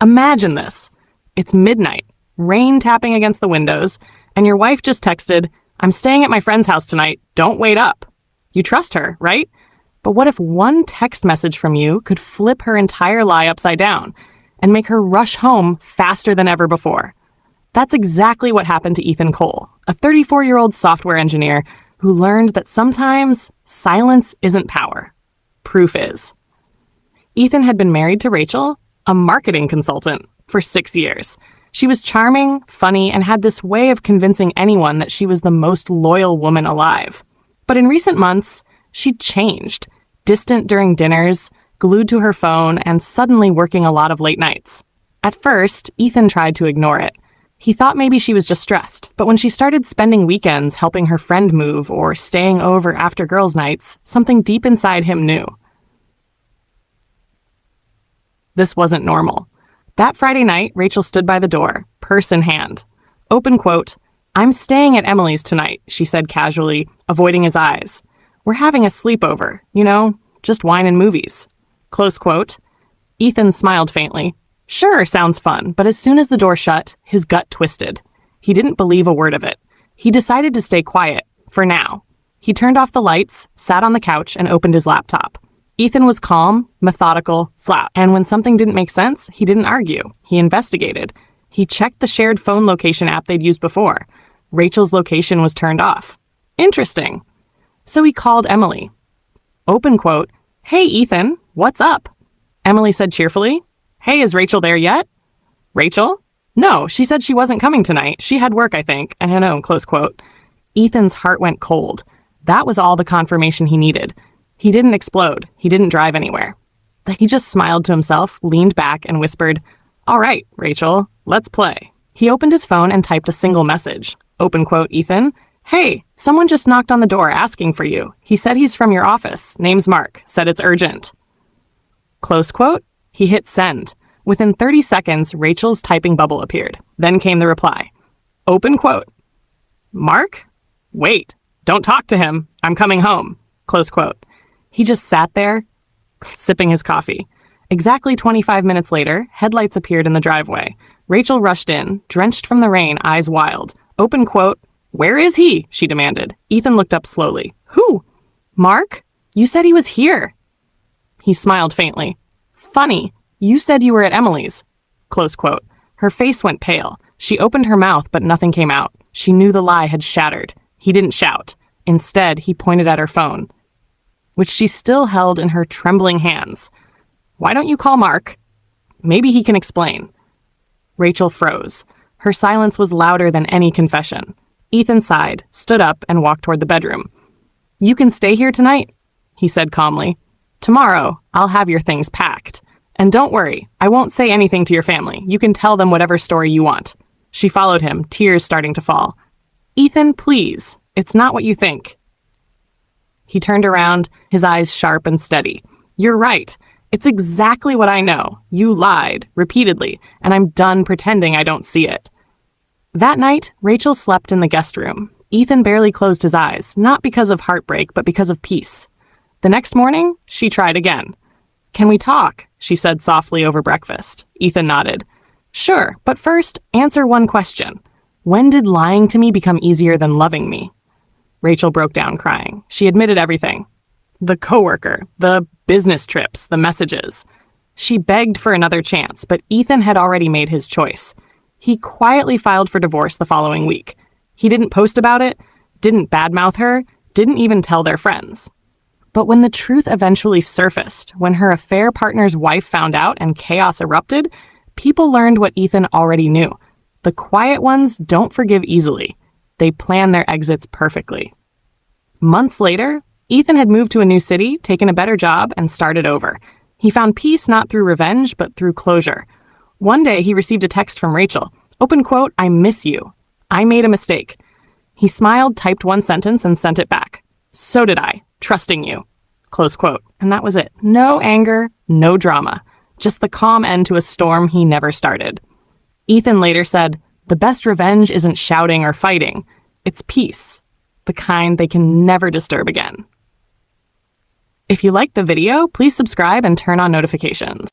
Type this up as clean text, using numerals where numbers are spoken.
Imagine this. It's midnight, rain tapping against the windows, and your wife just texted, "I'm staying at my friend's house tonight. Don't wait up." You trust her, right? But what if one text message from you could flip her entire lie upside down and make her rush home faster than ever before? That's exactly what happened to Ethan Cole, a 34-year-old software engineer who learned that sometimes silence isn't power. Proof is. Ethan had been married to Rachel, a marketing consultant, for 6 years. She was charming, funny, and had this way of convincing anyone that she was the most loyal woman alive. But in recent months, she'd changed, distant during dinners, glued to her phone, and suddenly working a lot of late nights. At first, Ethan tried to ignore it. He thought maybe she was just stressed, but when she started spending weekends helping her friend move or staying over after girls' nights, something deep inside him knew. This wasn't normal. That Friday night, Rachel stood by the door, purse in hand. Open quote, "I'm staying at Emily's tonight," she said casually, avoiding his eyes. "We're having a sleepover, just wine and movies." Close quote. Ethan smiled faintly. Sure, sounds fun, but as soon as the door shut, his gut twisted. He didn't believe a word of it. He decided to stay quiet, for now. He turned off the lights, sat on the couch, and opened his laptop. Ethan was calm, methodical, and when something didn't make sense, he didn't argue. He investigated. He checked the shared phone location app they'd used before. Rachel's location was turned off. Interesting. So he called Emily. Open quote, "Hey, Ethan, what's up?" Emily said cheerfully, "Hey, is Rachel there yet?" Rachel? No, she said she wasn't coming tonight. She had work, I think. I know, close quote. Ethan's heart went cold. That was all the confirmation he needed. He didn't explode. He didn't drive anywhere. He just smiled to himself, leaned back, and whispered, "All right, Rachel, let's play." He opened his phone and typed a single message. Open quote, Ethan. "Hey, someone just knocked on the door asking for you. He said he's from your office. Name's Mark. Said it's urgent." Close quote. He hit send. Within 30 seconds, Rachel's typing bubble appeared. Then came the reply. Open quote. "Mark? Wait, don't talk to him. I'm coming home." Close quote. He just sat there, sipping his coffee. Exactly 25 minutes later, headlights appeared in the driveway. Rachel rushed in, drenched from the rain, eyes wild. Open quote. "Where is he?" she demanded. Ethan looked up slowly. "Who? Mark? You said he was here." He smiled faintly. "Funny, you said you were at Emily's." Close quote. Her face went pale. She opened her mouth, but nothing came out. She knew the lie had shattered. He didn't shout. Instead, he pointed at her phone, which she still held in her trembling hands. "Why don't you call Mark? Maybe he can explain." Rachel froze. Her silence was louder than any confession. Ethan sighed, stood up, and walked toward the bedroom. "You can stay here tonight," he said calmly. "Tomorrow, I'll have your things packed. And don't worry, I won't say anything to your family. You can tell them whatever story you want." She followed him, tears starting to fall. "Ethan, please. It's not what you think." He turned around, his eyes sharp and steady. "You're right. It's exactly what I know. You lied, repeatedly, and I'm done pretending I don't see it." That night, Rachel slept in the guest room. Ethan barely closed his eyes, not because of heartbreak, but because of peace. The next morning, she tried again. "Can we talk?" she said softly over breakfast. Ethan nodded. "Sure, but first, answer one question. When did lying to me become easier than loving me?" Rachel broke down crying. She admitted everything. The coworker, the business trips, the messages. She begged for another chance, but Ethan had already made his choice. He quietly filed for divorce the following week. He didn't post about it, didn't badmouth her, didn't even tell their friends. But when the truth eventually surfaced, when her affair partner's wife found out and chaos erupted, people learned what Ethan already knew. The quiet ones don't forgive easily. They plan their exits perfectly. Months later, Ethan had moved to a new city, taken a better job, and started over. He found peace not through revenge, but through closure. One day, he received a text from Rachel. Open quote, "I miss you. I made a mistake." He smiled, typed one sentence, and sent it back. "So did I. Trusting you." Close quote. And that was it. No anger, no drama. Just the calm end to a storm he never started. Ethan later said, "The best revenge isn't shouting or fighting. It's peace. The kind they can never disturb again." If you liked the video, please subscribe and turn on notifications.